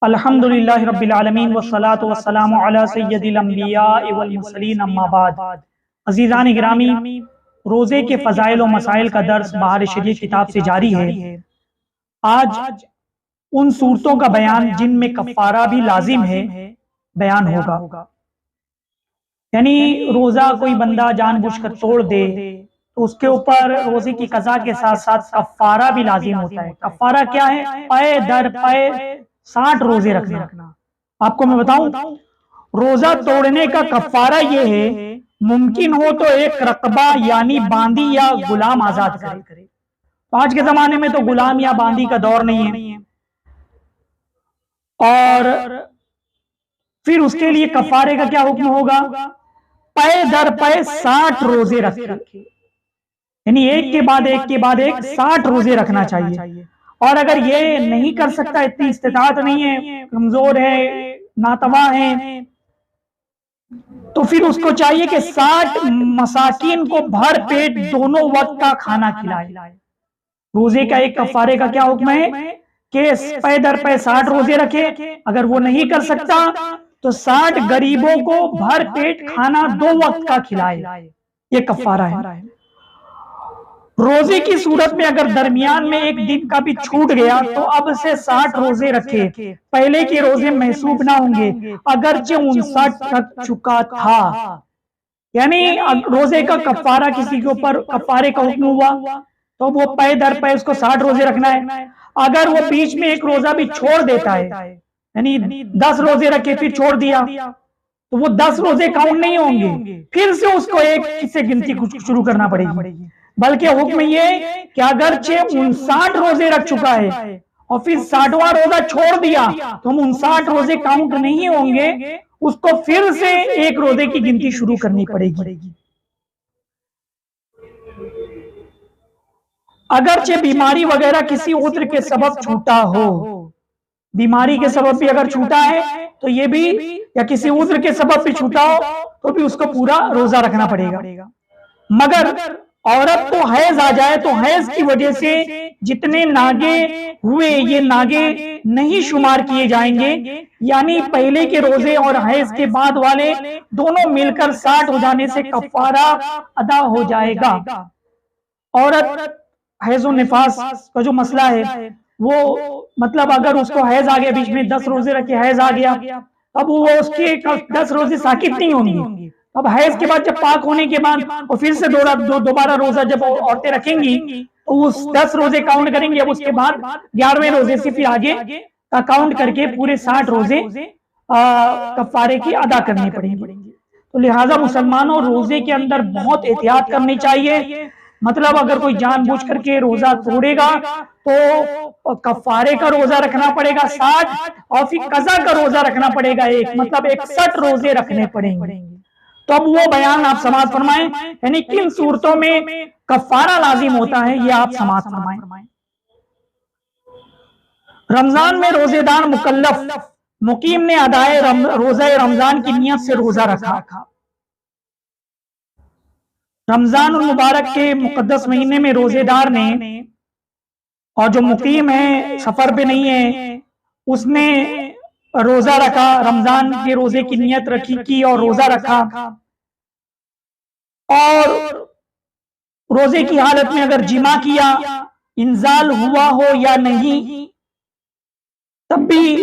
अल्हम्दुलिल्लाहि रब्बिल आलमीन वस्सलातु वस्सलामु अला सय्यदिल अंबिया वल मुरसलीन अम्मा बाद। अज़ीज़ान गिरामी, रोज़े के फ़ज़ाइल व मसाइल का दर्स बहार शरीयत किताब से जारी है। आज उन सूरतों का बयान जिनमें कफ़ारा भी लाजिम है बयान होगा। यानी रोज़ा कोई बंदा जानबूझकर तोड़ दे तो उसके ऊपर रोज़े की कज़ा के साथ साथ कफ़ारा भी लाजिम होता है। कफ़ारा क्या है? पे दर पे 60 रोजे रखना। आपको मैं बताऊं, रोजा तोड़ने का कफ़ारा ये है, मुमकिन हो तो एक रकबा यानी बांदी या गुलाम आजाद करे। तो आज के जमाने में तो गुलाम या बांदी का दौर नहीं है, और फिर उसके लिए कफ़ारे का क्या हुक्म होगा? पे दर पे 60 रोजे रखे, यानी एक के बाद एक के बाद एक 60 रोजे रखना चाहिए। और अगर ये नहीं कर सकता, इतनी इस्तिताअत नहीं है, कमजोर है, नातवा है, तो फिर उसको चाहिए कि 60 मसाकिन को भर पेट दोनों वक्त का खाना खिलाए। रोजे का एक कफ़ारे का क्या हुक्म है कि पे दर पे 60 रोजे रखे। अगर वो नहीं कर सकता तो 60 गरीबों को भर पेट खाना 2 वक्त का खिलाए। ये कफ़ारा है। रोजे की सूरत में अगर दरमियान में एक दिन का भी छूट गया तो अब से 60 रोजे रखे। पहले के रोजे महसूब ना होंगे अगरचे 59 तक चुका था। यानी रोजे का कफ़ारा, किसी के ऊपर कफ़ारे का हुक्म हुआ तो वो पे दर पे उसको 60 रोजे रखना है। अगर वो बीच में एक रोजा भी छोड़ देता है, यानी 10 रोजे रखे फिर छोड़ दिया, तो वो 10 रोजे काउंट नहीं होंगे, फिर से उसको एक से गिनती शुरू करना पड़ेगी। बल्कि हुक्म ये कि अगर 59 रोजे रख चुका है और फिर 60वां रोजा छोड़ दिया तो हम 59 रोजे काउंट नहीं होंगे, उसको फिर से एक रोजे की गिनती शुरू करनी पड़ेगी। अगरचे बीमारी वगैरह किसी उज्र के सबब छूटा हो, बीमारी के सबब भी अगर छूटा है तो ये भी, या किसी उज्र के सबब भी छूटा हो तो भी उसको पूरा रोजा रखना पड़ेगा। मगर औरत को हैज आ जाए तो हैज की वजह से जितने नागे हुए ये नागे नहीं शुमार किए जाएंगे, यानी पहले के रोजे और हैज के बाद वाले दोनों मिलकर 60 हो जाने से कफ़ारा अदा हो जाएगा। औरत हैज और निफास का जो मसला है वो, मतलब अगर उसको हैज आ गया, बीच में 10 रोजे रखे हैज आ गया, अब वो उसके 10 रोजे साकित नहीं होंगे। अब हैज के बाद जब पाक होने के बाद और फिर से दोबारा रोजा जब औरतें रखेंगी तो उस 10 रोजे काउंट करेंगे। अब उसके बाद 11वें रोजे से फिर आगे का काउंट करके पूरे 60 रोजे कफ़ारे की अदा करनी पड़ेंगे। तो लिहाजा मुसलमानों, रोजे के अंदर बहुत एहतियात करनी चाहिए। मतलब अगर कोई जानबूझ करके रोजा तोड़ेगा तो कफ़ारे का रोजा रखना पड़ेगा 60, और फिर कज़ा का रोजा रखना पड़ेगा 1, मतलब 61 रोजे रखने पड़ेंगे। तो अब वो बयान आप समाअत फरमाएं, यानी किन सूरतों में कफ़ारा लाजिम होता है, ये आप समाअत फरमाएं। रमजान में रोजेदार मुकल्लफ मुकीम ने अदाए रोजा रमजान की नियत से रोजा रखा। रमजान मुबारक के मुकद्दस महीने में रोजेदार ने, और जो मुकीम है, सफर पे नहीं है, उसने रोजा रखा, रमजान के रोजे की नियत रखी की और रोजा रखा, और रोजे की हालत में अगर जिमा किया, इंजाल हुआ हो या नहीं, तब भी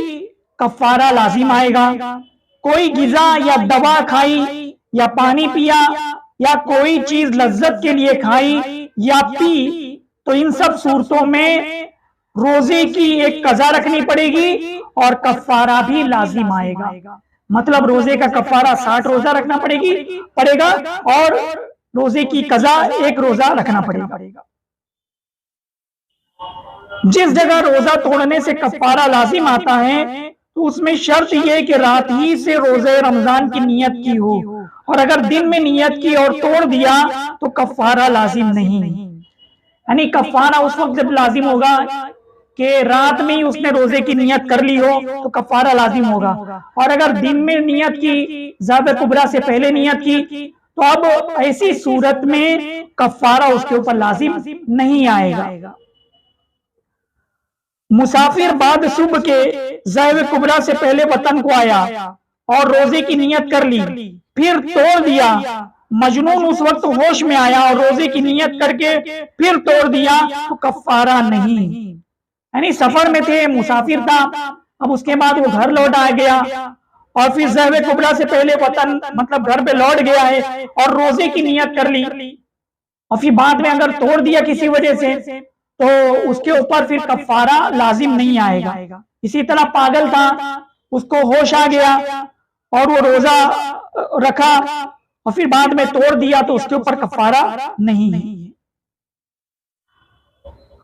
कफ़ारा लाजिम आएगा। कोई गिजा या दवा खाई या पानी पिया या कोई चीज लज्जत के लिए खाई या पी, तो इन सब सूरतों में रोजे की एक कज़ा रखनी पड़ेगी और कफ़ारा भी लाजिम आएगा। मतलब रोजे का कफ़ारा 60 रोजा रखना पड़ेगा और रोजे की कज़ा 1 रोजा रखना पड़ेगा। जिस जगह रोजा तोड़ने से कफ़ारा लाजिम आता है तो उसमें शर्त यह कि रात ही से रोजे रमजान की नियत की हो, और अगर दिन में नियत की और तोड़ दिया तो कफ़ारा लाजिम नहीं। यानी कफ़ारा उस वक्त जब लाजिम होगा कि रात में ही उसने रोजे की नियत कर ली हो तो कफ़ारा लाजिम होगा, और अगर दिन में नियत की, ज़ात कुबरा से पहले नियत की, तो अब ऐसी सूरत में कफ़ारा उसके ऊपर लाजिम नहीं आएगा। मुसाफिर बाद सुबह के ज़ैव कुबरा से पहले वतन को आया और रोजे की नियत कर ली, फिर तोड़ दिया। मजनून उस वक्त होश में आया और रोजे की नियत करके फिर तोड़ दिया तो कफारा नहीं। यानी सफर में थे, मुसाफिर था, अब उसके बाद वो घर लौट आ गया और फिर ज़हवे कुबरा से पहले वतन मतलब घर पे लौट गया है और रोजे की नियत कर ली और फिर बाद में अगर तोड़ दिया किसी वजह से तो उसके ऊपर फिर कफारा लाजिम नहीं आएगा। इसी तरह पागल था, उसको होश आ गया और वो रोजा रखा और फिर बाद में तोड़ दिया तो उसके ऊपर कफारा नहीं है।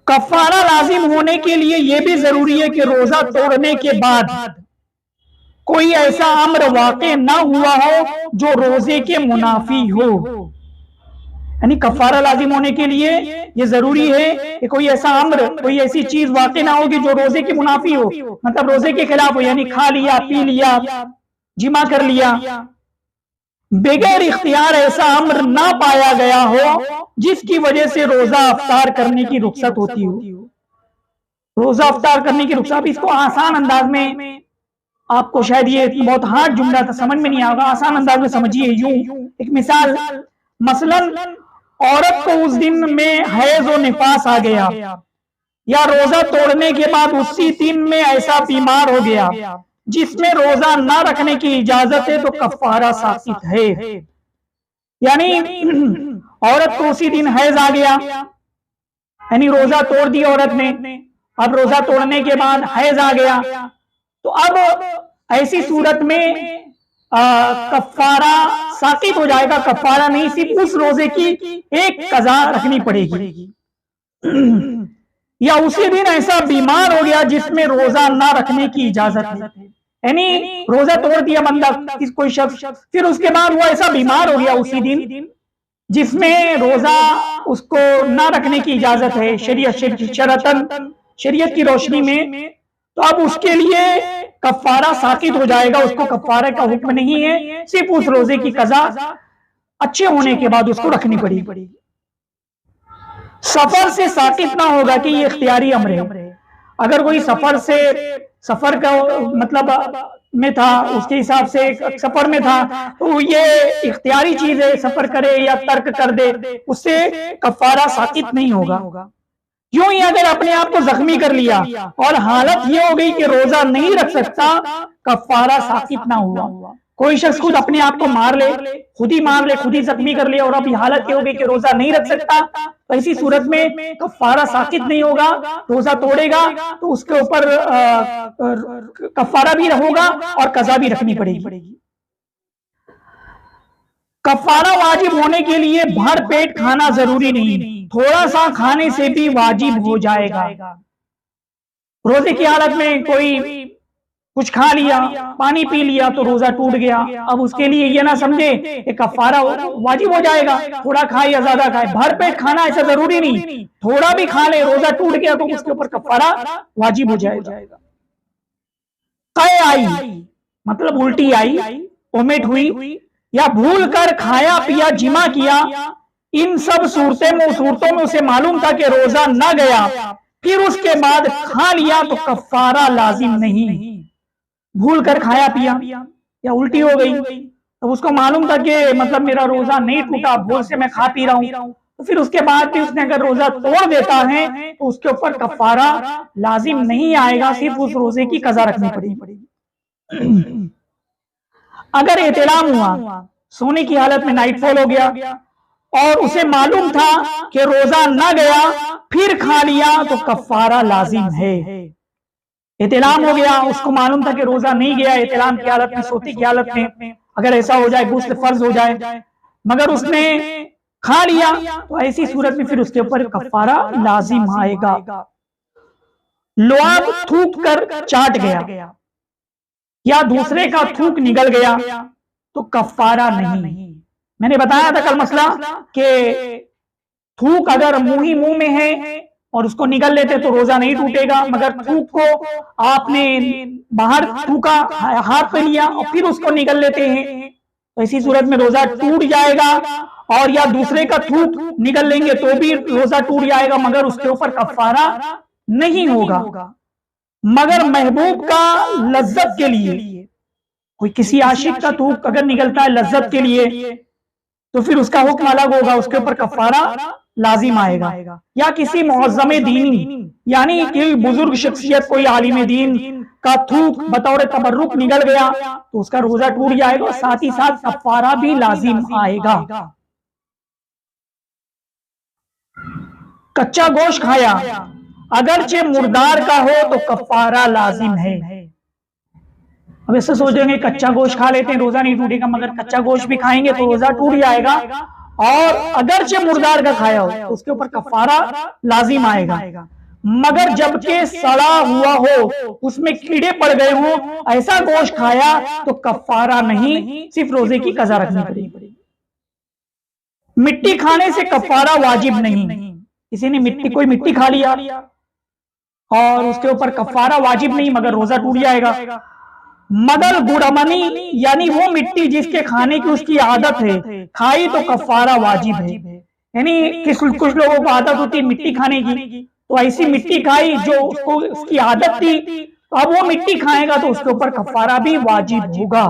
कफारा लाजिम होने के लिए यह भी जरूरी है कि रोजा तोड़ने के बाद कोई ऐसा अम्र वाक़े ना हुआ हो जो रोजे के मुनाफी हो। यानी कफारा लाजिम होने के लिए यह जरूरी है कि कोई ऐसा अम्र, कोई ऐसी चीज वाक़े ना होगी जो रोजे के मुनाफी हो, मतलब रोजे के खिलाफ हो। यानी खा लिया, पी लिया, जिमा कर लिया, बगैर इख्तियार ऐसा अम्र ना पाया गया हो जिसकी वजह से रोजा अफ्तार करने की रुख्सत होती हो। रोजा अफ्तार करने की रुख्सत, इसको आसान अंदाज में, आपको शायद ये बहुत हार्ड जुमला था, समझ में नहीं आएगा, आसान अंदाज में समझिए। यूं एक मिसाल, मसलन औरत को उस दिन में हैज और निफास आ गया या रोजा तोड़ने के बाद उसी दिन में ऐसा बीमार हो गया जिसमें रोजा ना रखने की इजाजत है तो कफारा साकित है। यानी औरत को उसी दिन हैज आ गया, यानी रोजा तोड़ दिया औरत ने, अब रोजा तोड़ने के बाद हैज आ गया तो अब ऐसी सूरत में कफारा साकित हो जाएगा। कफारा नहीं, सिर्फ उस रोजे की एक कज़ा रखनी पड़ेगी। या उसी दिन ऐसा बीमार हो गया जिसमें रोजा ना रखने की इजाजत है, यानी रोजा तोड़ दिया बंदा, कोई शख्स, फिर उसके बाद वो ऐसा बीमार हो गया उसी दिन जिसमें रोजा उसको ना रखने की इजाजत है शरीयत की रोशनी में, तो अब उसके लिए कफारा साकित हो जाएगा। उसको कफारे का हुक्म नहीं है, सिर्फ उस रोजे की कज़ा अच्छे होने के बाद उसको रखनी पड़ेगी। सफर से साकित ना होगा कि ये इख्तियारी अम्र है। अगर कोई सफर का मतलब में था, उसके हिसाब से सफर में था तो ये इख्तियारी चीज है, सफर करे या तर्क कर दे, उससे कफारा साकित नहीं होगा। यूं ही अगर अपने आप को जख्मी कर लिया और हालत ये हो गई कि रोजा नहीं रख सकता, कफारा साकित ना हुआ। कोई शख्स खुद अपने आप को मार ले, खुद ही जख्मी कर ले और अब हालत ये हो गई कि रोजा नहीं रख सकता, तो ऐसी सूरत में कफारा साकित नहीं होगा। रोजा तोड़ेगा तो उसके ऊपर कफारा भी होगा और कज़ा भी रखनी पड़ेगी। कफारा वाजिब होने के लिए भर पेट खाना जरूरी नहीं, थोड़ा सा खाने से भी वाजिब हो जाएगा। रोजे की हालत में कोई कुछ खा लिया, पानी पी लिया तो रोजा टूट गया, अब उसके लिए ये ना समझे कि कफारा वाजिब हो जाएगा, थोड़ा खाए या ज्यादा खाए। भर पेट खाना ऐसा जरूरी नहीं, थोड़ा भी खा ले, रोजा टूट गया तो उसके ऊपर कफारा वाजिब हो जाएगा। क़य आई मतलब उल्टी आई, वोमिट हुई या भूल कर खाया पिया, जिमा किया, इन सब सूरतों में उसे मालूम था कि रोजा न गया, फिर उसके बाद खा लिया तो कफारा लाजिम नहीं। भूल कर खाया पिया या उल्टी हो गई तो उसको मालूम था कि मतलब मेरा रोजा नहीं टूटा, भूल से मैं खा पी रहा हूं, तो फिर उसके बाद भी उसने अगर रोजा तोड़ देता है तो उसके ऊपर कफारा लाजिम नहीं आएगा, सिर्फ उस रोजे की कज़ा रखनी पड़ेगी। अगर एहतिलाम हुआ, सोने की हालत में नाइटफॉल हो गया और उसे मालूम था कि रोजा न गया, फिर खा लिया तो कफारा लाजिम है। एहतिलाम हो गया, उसको मालूम था कि रोजा नहीं गया, एहतिलाम की हालत में, सोती की हालत में अगर ऐसा हो जाए, गुस्ल फर्ज हो जाए, मगर उसने खा लिया तो ऐसी सूरत में फिर उसके ऊपर कफारा लाजिम आएगा। लुआब थूक कर चाट गया या दूसरे का थूक निगल गया तो कफारा नहीं। मैंने बताया था कल मसला कि थूक अगर मुंह में है और उसको निगल लेते तो रोजा नहीं टूटेगा, मगर थूक को आपने बाहर थूका, हाथ पे लिया और फिर उसको निगल लेते हैं तो ऐसी सूरत में रोजा टूट जाएगा। और या दूसरे का थूक निगल लेंगे तो भी रोजा टूट जाएगा, मगर उसके ऊपर कफारा नहीं होगा। मगर महबूब का लज्जत के लिए, कोई किसी आशिक का थूक अगर निकलता है लज्जत के लिए तो फिर उसका हुक्म अलग होगा, उसके ऊपर कफारा लाजिम आएगा। या किसी मुअज़्ज़म दीनी यानी कि बुजुर्ग शख्सियत कोई आलिम दीन का थूक बतौर तबर्रुक निकल गया तो उसका रोजा टूट जाएगा और साथ ही साथ कफारा भी लाजिम आएगा। कच्चा गोश्त खाया अगरचे मुर्दार का हो तो कफारा लाजिम है। अब ऐसे सोचेंगे कच्चा गोश्त खा लेते हैं रोजा नहीं टूटेगा, मगर कच्चा गोश्त भी खाएंगे तो रोजा टूट जाएगा और अगरचे मुर्दार का खाया हो तो उसके ऊपर कफारा लाजिम आएगा। मगर जबकि सड़ा हुआ हो, उसमें कीड़े पड़ गए हो, ऐसा गोश्त खाया तो कफारा नहीं, सिर्फ रोजे की कज़ा रखनी पड़ेगी। मिट्टी खाने से कफारा वाजिब नहीं। किसी ने कोई मिट्टी खा लिया और उसके ऊपर कफारा वाजिब नहीं मगर रोजा टूट जाएगा। मदल गुड़मनी यानी वो मिट्टी जिसके खाने की उसकी आदत है, खाई तो कफारा वाजिब है। यानी कुछ लोगों को आदत होती है मिट्टी खाने की, तो ऐसी मिट्टी खाई जो उसको उसकी आदत थी, तो अब वो मिट्टी खाएगा तो उसके ऊपर कफारा भी वाजिब होगा।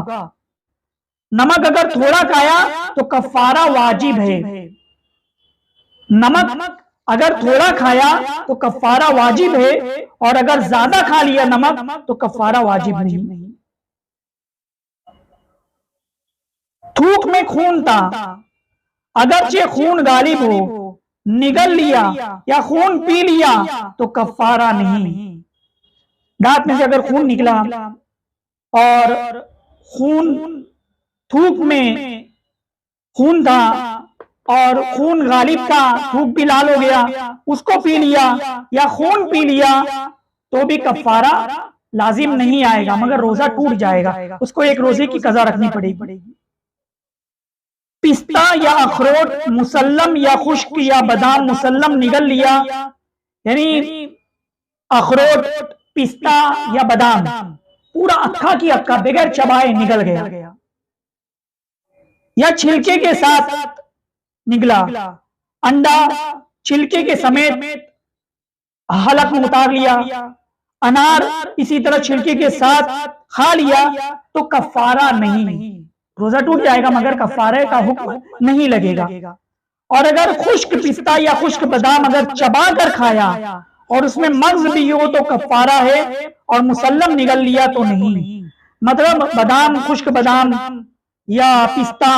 नमक अगर थोड़ा खाया तो कफारा वाजिब है। नमक अगर थोड़ा खाया तो कफारा वाजिब है और अगर ज्यादा खा लिया नमक तो कफारा वाजिब नहीं। थूक में खून था, अगरचे खून गालिब हो, निगल लिया या खून पी लिया तो कफारा नहीं। दांत में से अगर खून निकला और खून थूक में खून था और खून गालिब था, थूक भी लाल हो गया, उसको पी लिया या खून पी लिया तो भी कफारा लाजिम नहीं आएगा मगर रोजा टूट जाएगा, उसको एक रोजे की कज़ा रखनी पड़ेगी। पिस्ता या अखरोट मुसल्लम या खुश्क या बादाम मुसल्लम निगल लिया, यानी अखरोट पिस्ता या बादाम पूरा अक्का की अक्का बगैर चबाए निकल गया या छिलके के साथ निकला। अंडा छिलके के समेत हलक में उतार लिया, अनार इसी तरह छिलके के साथ खा लिया तो कफारा नहीं, रोजा टूट जाएगा मगर कफारे का हुक्म नहीं लगेगा। और अगर खुश्क पिस्ता या खुश्क बादाम अगर चबा कर खाया और उसमें मग्ज भी हो तो कफारा है और मुसल्लम निगल लिया तो नहीं। मतलब बादाम, खुश्क बादाम या पिस्ता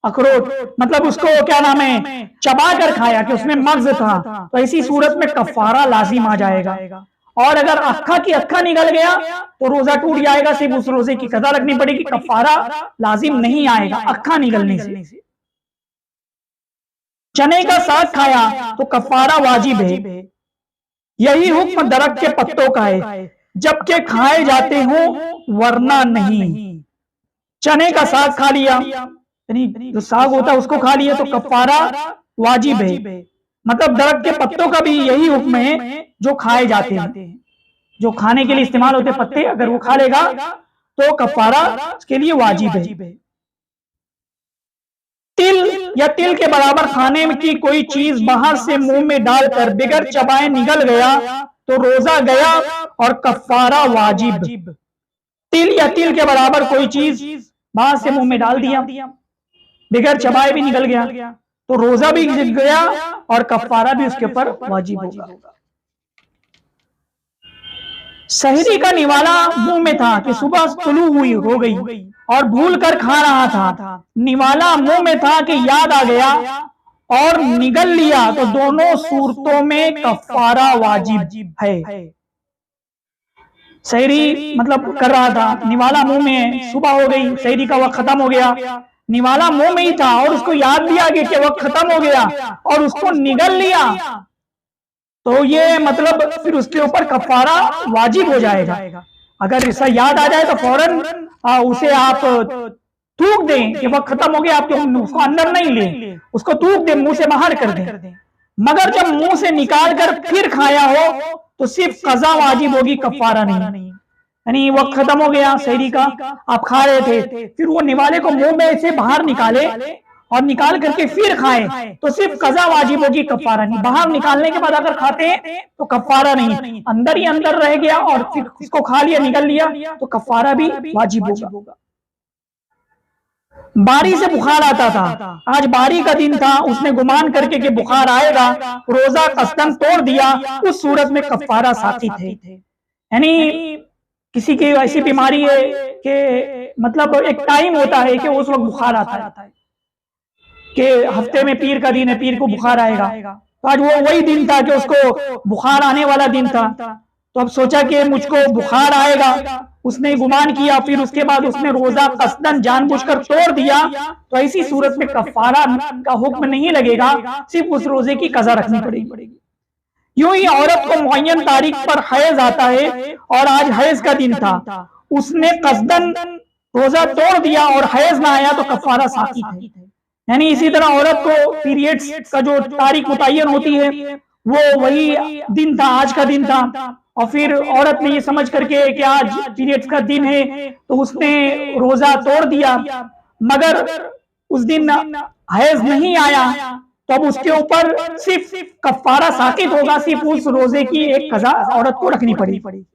अखरोट, मतलब उसको क्या नाम है चबा कर खाया कि उसमें मग्ज था, तो ऐसी सूरत में कफारा लाजिम आ जाएगा। और अगर अक्खा की अक्खा निकल गया तो रोजा टूट जाएगा, सिर्फ उस रोजे की कज़ा रखनी पड़ेगी, कफारा लाजिम नहीं आएगा अक्खा निकलने से। चने का साग खाया तो कफारा वाजिब है। यही हुक्म दरख्त के पत्तों का है, जबकि खाए जाते हो वरना नहीं। चने का साग खा लिया, यानी जो साग होता है उसको खा लिया तो कफारा वाजिब है। मतलब दरख्त के पत्तों का भी यही हुक्म है जो खाए जाते हैं, जो खाने के लिए इस्तेमाल होते पत्ते, अगर वो खा लेगा तो कफारा उसके लिए वाजिब है। तिल या तिल के बराबर खाने की कोई चीज बाहर से मुंह में डालकर बिगर चबाए निगल गया तो रोजा गया और कफारा वाजिब। तिल या तिल के बराबर कोई चीज बाहर से मुंह में डाल दिया, बिगर चबाए भी निकल गया तो रोजा भी गया और कफारा भी उसके ऊपर वाजिब होगा। सहरी का निवाला मुंह में था कि सुबह तुलू हुई हो गई और भूल कर खा रहा था, निवाला मुंह में था कि याद आ गया और निगल लिया तो दोनों सूरतों में कफारा वाजिब है। सहरी मतलब कर रहा था, निवाला मुंह में, सुबह हो गई, सहरी का वक्त खत्म हो गया, निवाला मुंह में ही था और उसको याद भी आ गया कि वक्त खत्म हो गया और उसको निगल लिया, तो ये मतलब फिर उसके ऊपर कफारा वाजिब हो जाएगा। अगर ऐसा याद आ जाए तो फौरन उसे आप थूक दें कि वक्त खत्म हो गया, आप उसको अंदर नहीं ले, उसको थूक दें, मुंह से बाहर कर दें। मगर जब मुंह से निकाल कर फिर खाया हो तो सिर्फ कज़ा वाजिब होगी, कफारा नहीं। यानी वक्त खत्म हो गया सहरी का, आप खा रहे थे, फिर वो निवाले को मुंह में से बाहर निकाले और निकाल करके फिर खाएं तो सिर्फ कज़ा वाजिब होगी, कफ़ारा नहीं। बाहर निकालने के बाद अगर खाते हैं तो कफ़ारा नहीं, अंदर ही अंदर रह गया और फिर उसको खा लिया, निकल लिया, तो कफ़ारा भी वाजिब होगा। बारी से बुखार आता था, आज बारी का दिन था, उसने गुमान करके कि बुखार आएगा, रोजा कस्दन तोड़ दिया, उस सूरत में कफ़ारा साकी थे। यानी किसी की ऐसी बीमारी है कि मतलब एक टाइम होता है कि उस वक्त बुखार आता है कि हफ्ते में पीर का दिन है, पीर को बुखार आएगा, तो आज वो वही दिन था कि उसको बुखार आने वाला दिन था। तो अब सोचा कि मुझको बुखार आएगा, उसने गुमान किया, फिर उसके बाद उसने रोजा कस्दन जानबूझकर तोड़ दिया, तो ऐसी सूरत में कफ़ारा का हुक्म नहीं लगेगा, सिर्फ उस रोजे की कज़ा रखनी पड़ेगी। यूं ही औरत को मुअय्यन तारीख पर हैज आता है और आज हैज का दिन था, उसने कस्दन रोजा तोड़ दिया और हैज ना आया तो कफ़ारा साकी थे। यानी इसी तरह औरत को पीरियड्स का जो तारीख मुतय्यन होती है वो वही दिन था, आज का दिन था, और फिर औरत ने ये समझ करके कि आज पीरियड्स का दिन है तो उसने रोजा तोड़ दिया, मगर उस दिन हैज नहीं आया, तो अब उसके ऊपर सिर्फ कफ़ारा साकित होगा, सिर्फ उस रोजे की एक कज़ा औरत को रखनी पड़ी।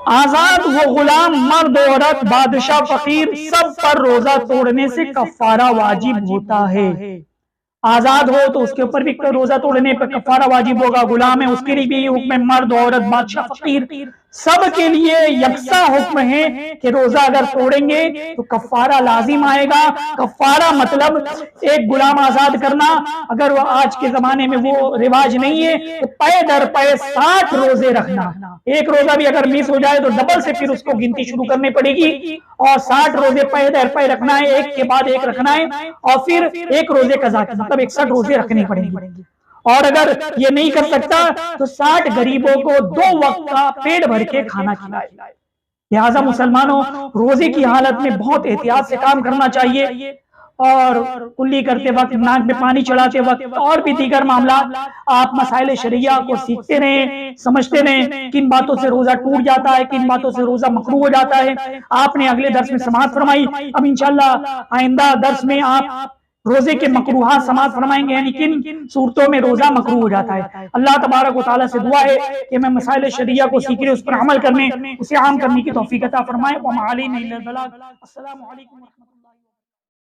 आजाद वो गुलाम, मर्द औरत, बादशाह फकीर, सब पर रोजा तोड़ने से कफ़ारा वाजिब होता है। आजाद हो तो उसके ऊपर भी रोजा तोड़ने पर कफ़ारा वाजिब होगा, गुलाम है उसके लिए भी हुक्म है, मर्द औरत बादशाह फकीर सब के लिए यकसा हुक्म है कि रोजा अगर तोड़ेंगे तो कफ़ारा लाजिम आएगा। कफ़ारा मतलब एक गुलाम आजाद करना, अगर वो आज के जमाने में वो रिवाज नहीं है तो पे दर पे 60 रोजे रखना, एक रोजा भी अगर मिस हो जाए तो डबल से फिर उसको गिनती शुरू करनी पड़ेगी, और 60 रोजे पे दर पे रखना है, एक के बाद एक रखना है, और फिर एक रोजे कज़ा मतलब 61 रोजे रखने पड़ेंगे। और अगर ये नहीं कर सकता तो 60 गरीबों को 2 वक्त का पेट भर के खाना खिलाए। लिहाजा मुसलमानों, रोजे की हालत में बहुत एहतियात से काम करना चाहिए, और कुल्ली करते वक्त, नाक में पानी चढ़ाते वक्त और भी दीगर मामला आप मसाइल शरिया को सीखते रहें, समझते रहें, किन बातों से रोजा टूट जाता है, किन बातों से रोजा मकरूह हो जाता है। आपने अगले दर्स में समाअत फरमाई, अब इंशाअल्लाह आइंदा दर्स में आप रोजे के मकरूहात समाअत फरमाएंगे, यानी किन सूरतों में रोजा मकरूह हो जाता है। अल्लाह तबारक व तआला से दुआ है कि मैं मसाइल शरिया को सीखने, उस पर अमल करने, उसे आम करने की तौफीक अता फरमाए। व मा अलैना इल्ला अल बलाग। अस्सलामु अलैकुम।